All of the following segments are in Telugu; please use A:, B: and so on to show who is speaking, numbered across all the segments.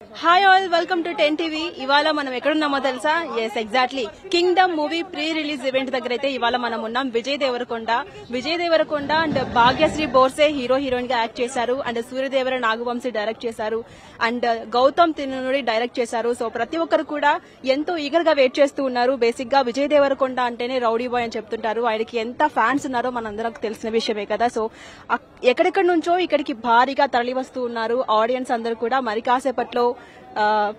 A: Hi all welcome to 10 TV. ఇవాళ మనం ఎక్కడున్నామో తెలుసా? Yes exactly Kingdom movie pre release event దగ్గర అయితే ఇవాళ మనం ఉన్నాం. విజయ్ దేవరకొండ అండ్ భాగ్యశ్రీ బోర్సే హీరోయిన్ గా యాక్ట్ చేశారు. అండ్ సూర్యదేవర నాగవంశీ డైరెక్ట్ చేశారు. అండ్ గౌతమ్ తినుడి డైరెక్ట్ చేశారు. సో ప్రతి ఒక్కరు కూడా ఎంతో ఈగర్ గా వెయిట్ చేస్తూ ఉన్నారు. బేసిక్ గా విజయ్ దేవరకొండ అంటేనే రౌడీ బాయ్ అని చెప్తుంటారు. ఆయనకి ఎంత ఫ్యాన్స్ ఉన్నారో మనందరికి తెలిసిన విషయమే కదా. సో ఎక్కడెక్కడి నుంచో ఇక్కడికి భారీగా తరలి వస్తూ ఉన్నారు ఆడియన్స్ అందరూ కూడా. మరి కాసేపట్లో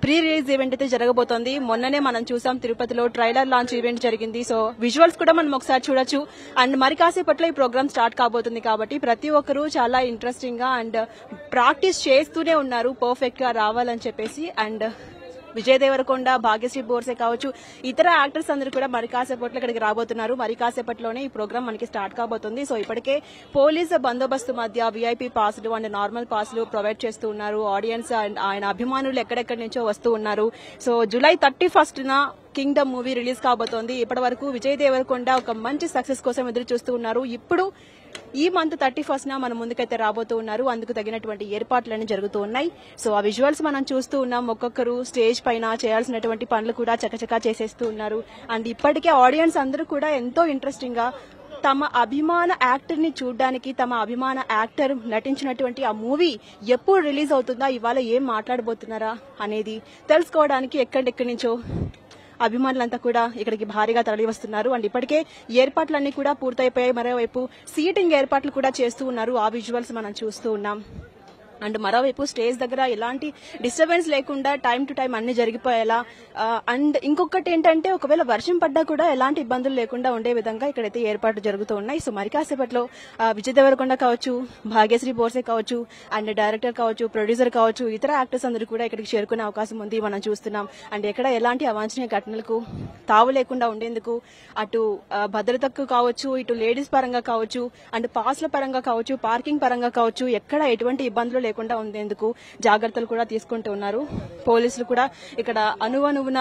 A: ప్రీ రిలీజ్ ఈవెంట్ అయితే జరగబోతోంది. మొన్ననే మనం చూసాం తిరుపతిలో ట్రైలర్ లాంచ్ ఈవెంట్ జరిగింది. సో విజువల్స్ కూడా మనం ఒకసారి చూడొచ్చు. అండ్ మరి కాసేపట్లో ఈ ప్రోగ్రామ్ స్టార్ట్ కాబోతుంది కాబట్టి ప్రతి ఒక్కరూ చాలా ఇంట్రెస్టింగ్ గా అండ్ ప్రాక్టీస్ చేస్తూనే ఉన్నారు పర్ఫెక్ట్ గా రావాలని చెప్పేసి. అండ్ విజయ్ దేవరకొండ, భాగ్యశ్రీ బోర్సే కావచ్చు, ఇతర యాక్టర్స్ అందరూ కూడా మరి కాసేపట్లో ఇక్కడికి రాబోతున్నారు. మరి కాసేపట్లోనే ఈ ప్రోగ్రామ్ మనకి స్టార్ట్ కాబోతుంది. సో ఇప్పటికే పోలీసు బందోబస్తు మధ్య వీఐపీ పాస్లు అండ్ నార్మల్ పాస్లు ప్రొవైడ్ చేస్తూ ఉన్నారు. ఆడియన్స్ అండ్ ఆయన అభిమానులు ఎక్కడెక్కడి నుంచో వస్తూ ఉన్నారు. సో జూలై 31న కింగ్డమ్ మూవీ రిలీజ్ కాబోతోంది. ఇప్పటి వరకు విజయ్ దేవరకొండ ఒక మంచి సక్సెస్ కోసం ఎదురు చూస్తూ ఉన్నారు. ఇప్పుడు ఈ మంత్ 31న మన ముందుకైతే రాబోతూ ఉన్నారు. అందుకు తగినటువంటి ఏర్పాట్లన్నీ జరుగుతూ ఉన్నాయి. సో ఆ విజువల్స్ మనం చూస్తూ ఉన్నాం. ఒక్కొక్కరు స్టేజ్ పైన చేయాల్సినటువంటి పనులు కూడా చకచకా చేసేస్తూ ఉన్నారు. అండ్ ఇప్పటికే ఆడియన్స్ అందరూ కూడా ఎంతో ఇంట్రెస్టింగ్ గా తమ అభిమాన యాక్టర్ ని చూడడానికి, తమ అభిమాన యాక్టర్ నటించినటువంటి ఆ మూవీ ఎప్పుడు రిలీజ్ అవుతుందా, ఇవాళ ఏం మాట్లాడబోతున్నారా అనేది తెలుసుకోవడానికి ఎక్కడెక్కడి నుంచో అభిమానులంతా కూడా ఇక్కడికి భారీగా తరలి వస్తున్నారు. అండ్ ఇప్పటికే ఏర్పాట్లన్నీ కూడా పూర్తయిపోయాయి. మరోవైపు సీటింగ్ ఏర్పాట్లు కూడా చేస్తూ ఉన్నారు. ఆ విజువల్స్ మనం చూస్తూ ఉన్నాం. అండ్ మరోవైపు స్టేజ్ దగ్గర ఎలాంటి డిస్టర్బెన్స్ లేకుండా టైం టు టైం అన్ని జరిగిపోయేలా, అండ్ ఇంకొకటి ఏంటంటే ఒకవేళ వర్షం పడ్డా కూడా ఎలాంటి ఇబ్బందులు లేకుండా ఉండే విధంగా ఇక్కడైతే ఏర్పాట్లు జరుగుతూ ఉన్నాయి. సో మరి కాసేపట్లో విజయ్ దేవరకొండ కావచ్చు, భాగ్యశ్రీ బోర్సే కావచ్చు, అండ్ డైరెక్టర్ కావచ్చు, ప్రొడ్యూసర్ కావచ్చు, ఇతర యాక్టర్స్ అందరూ కూడా ఇక్కడికి చేరుకునే అవకాశం ఉంది మనం చూస్తున్నాం. అండ్ ఎక్కడ ఎలాంటి అవాంఛనీయ ఘటనలకు తావు లేకుండా ఉండేందుకు అటు భద్రతకు కావచ్చు, ఇటు లేడీస్ పరంగా కావచ్చు, అండ్ పాస్ల పరంగా కావచ్చు, పార్కింగ్ పరంగా కావచ్చు, ఎక్కడ ఎటువంటి ఇబ్బందులు లేకుండా ఉండేందుకు జాగ్రత్తలు కూడా తీసుకుంటూ ఉన్నారు. పోలీసులు కూడా ఇక్కడ అణువణువున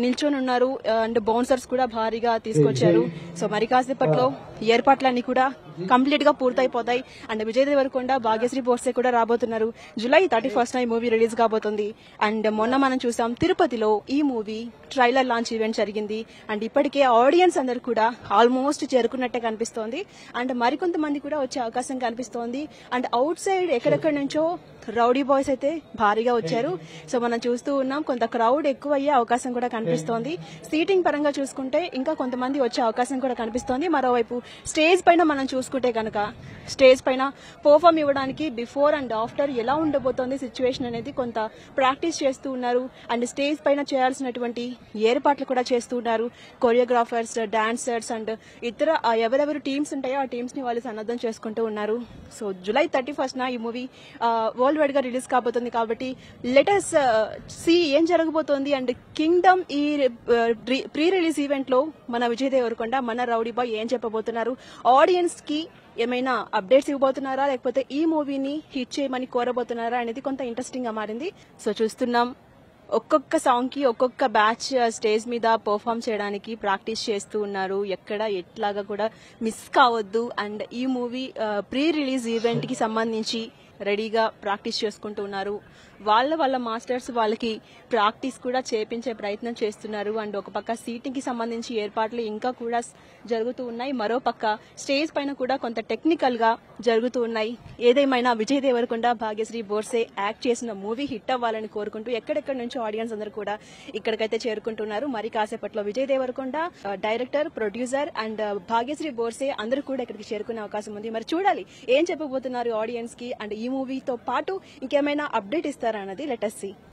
A: నిల్చొని ఉన్నారు. అండ్ బౌన్సర్స్ కూడా భారీగా తీసుకొచ్చారు. సో మరి కాసేపట్లో ఏర్పాట్లన్నీ కూడా కంప్లీట్ గా పూర్తయిపోతాయి. అండ్ విజయ్ దేవరకొండ, భాగ్యశ్రీ బోర్సే కూడా రాబోతున్నారు. జూలై 31న ఈ మూవీ రిలీజ్ కాబోతుంది. అండ్ మొన్న మనం చూసాం తిరుపతిలో ఈ మూవీ ట్రైలర్ లాంచ్ ఈవెంట్ జరిగింది. అండ్ ఇప్పటికే ఆడియన్స్ అందరూ కూడా ఆల్మోస్ట్ చేరుకున్నట్టే కనిపిస్తోంది. అండ్ మరికొంతమంది కూడా వచ్చే అవకాశం కనిపిస్తోంది. అండ్ అవుట్ సైడ్ ఎక్కడెక్కడి నుంచో రౌడీ బాయ్స్ అయితే భారీగా వచ్చారు. సో మనం చూస్తూ ఉన్నాం. కొంత క్రౌడ్ ఎక్కువ అయ్యే అవకాశం కూడా కనిపిస్తోంది. సీటింగ్ పరంగా చూసుకుంటే ఇంకా కొంతమంది వచ్చే అవకాశం కూడా కనిపిస్తోంది. మరోవైపు స్టేజ్ పైన మనం చూసుకుంటే కనుక స్టేజ్ పైన పర్ఫామ్ ఇవ్వడానికి బిఫోర్ అండ్ ఆఫ్టర్ ఎలా ఉండబోతోంది సిచ్యువేషన్ అనేది కొంత ప్రాక్టీస్ చేస్తూ ఉన్నారు. అండ్ స్టేజ్ పైన చేయాల్సినటువంటి ఏర్పాట్లు కూడా చేస్తూ ఉన్నారు. కొరియోగ్రాఫర్స్, డాన్సర్స్ అండ్ ఇతర ఎవరెవరు టీమ్స్ ఉంటాయో ఆ టీమ్స్ ని వాళ్ళు సన్నద్ధం చేసుకుంటూ ఉన్నారు. సో జూలై 31న ఈ మూవీ వరల్డ్ వైడ్ గా రిలీజ్ కాబోతుంది కాబట్టి లెటస్ సి ఏం జరగబోతోంది. అండ్ కింగ్డమ్ ఈ ప్రీ రిలీజ్ ఈవెంట్ లో మన విజయ్ దేవరకొండ, మన రౌడీ బాయ్ ఏం చెప్పబోతున్నారు, ఆడియన్స్ కి ఏమైనా అప్డేట్స్ ఇవ్వబోతున్నారా, లేకపోతే ఈ మూవీని హిట్ చేయమని కోరబోతున్నారా అనేది కొంత ఇంట్రెస్టింగ్ గా మారింది. సో చూస్తున్నాం. ఒక్కొక్క సాంగ్ కి ఒక్కొక్క బ్యాచ్ స్టేజ్ మీద పర్ఫామ్ చేయడానికి ప్రాక్టీస్ చేస్తూ ఉన్నారు. ఎక్కడ ఎట్లాగా కూడా మిస్ కావద్దు. అండ్ ఈ మూవీ ప్రీ రిలీజ్ ఈవెంట్ కి సంబంధించి రెడీగా ప్రాక్టీస్ చేసుకుంటూ ఉన్నారు. వాళ్ళ మాస్టర్స్ వాళ్ళకి ప్రాక్టీస్ కూడా చేపించే ప్రయత్నం చేస్తున్నారు. అండ్ ఒక పక్క సీటింగ్ కి సంబంధించి ఏర్పాట్లు ఇంకా కూడా జరుగుతూ ఉన్నాయి. మరో పక్క స్టేజ్ పైన కూడా కొంత టెక్నికల్ గా జరుగుతూ ఉన్నాయి. ఏదేమైనా విజయ్ దేవరకొండ, భాగ్యశ్రీ బోర్సే యాక్ట్ చేసిన మూవీ హిట్ అవ్వాలని కోరుకుంటూ ఎక్కడెక్కడి నుంచో ఆడియన్స్ అందరూ కూడా ఇక్కడికైతే చేరుకుంటున్నారు. మరి కాసేపట్లో Vijay Devarakonda, director, producer and Bhagyashri Borse అందరూ కూడా ఇక్కడికి చేరుకునే అవకాశం ఉంది. మరి చూడాలి ఏం చెప్పబోతున్నారు ఆడియన్స్ కి. అండ్ ఈ మూవీతో పాటు ఇంకేమైనా అప్డేట్ ఇస్తారా అన్నది లెట్ us see.